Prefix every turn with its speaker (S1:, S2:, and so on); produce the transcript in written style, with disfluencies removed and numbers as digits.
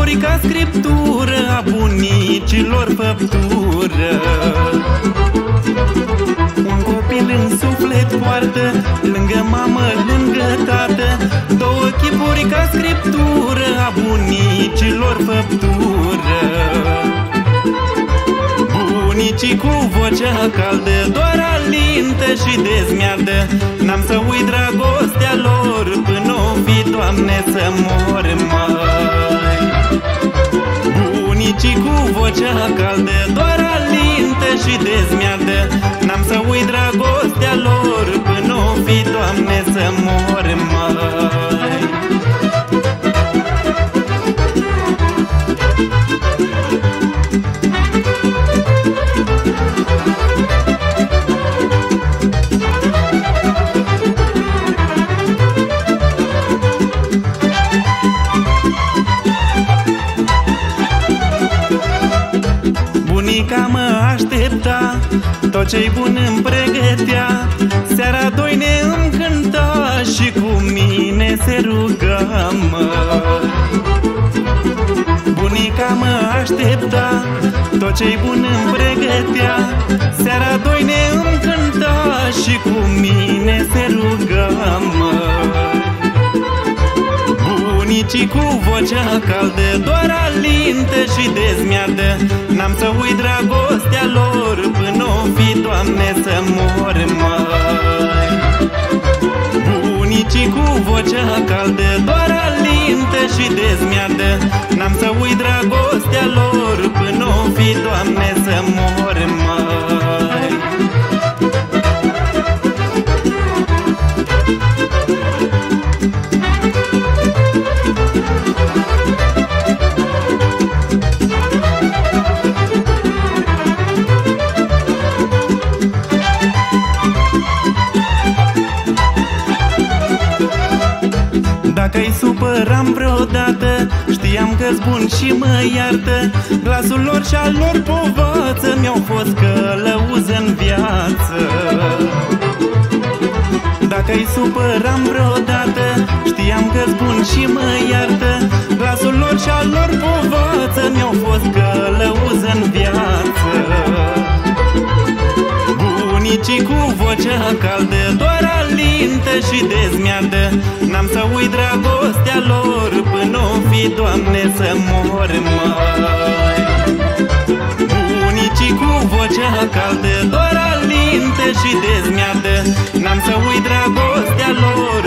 S1: chipuri ca scriptură a bunicilor făptură. Un copil în suflet poartă, lângă mamă, lângă tată, două chipuri ca scriptură a bunicilor făptură. Bunicii cu vocea caldă doar alintă și dezmiardă, n-am să uit dragostea lor până o fi, Doamne, să mor, măi. Bunicii cu vocea caldă doar alintă și dezmiardă, n-am să uit dragostea lor până o fi, Doamne, să mor, măi. Bunica mă aștepta, tot ce-i bun îmi pregătea, seara doine îmi cânta și cu mine se ruga, mă. Bunica mă aștepta, tot ce-i bun îmi pregătea, seara doine îmi cânta și cu mine se ruga, mă. Bunicii cu vocea caldă doar alintă și dezmiardă, n-am să uit dragostea lor până o fi, Doamne, să mor, măi. Bunicii cu vocea caldă doar alintă și dezmiardă, n-am să uit dragostea lor până o fi, Doamne, să mor, măi. Dacă-i supăram vreodată, știam că-s bun și mă iartă, glasul lor și al lor povață mi-au fost călăuz în viață. Dacă-i supăram vreodată, știam că-s bun și mă iartă, glasul lor și al lor povață mi-au fost călăuz în viață. Bunicii cu vocea caldă doar alintă și dezmiardă, n-am să uit dragostea lor până o fi, Doamne, să mor, măi. Bunicii cu vocea caldă doar alintă și dezmiardă, n-am să uit dragostea lor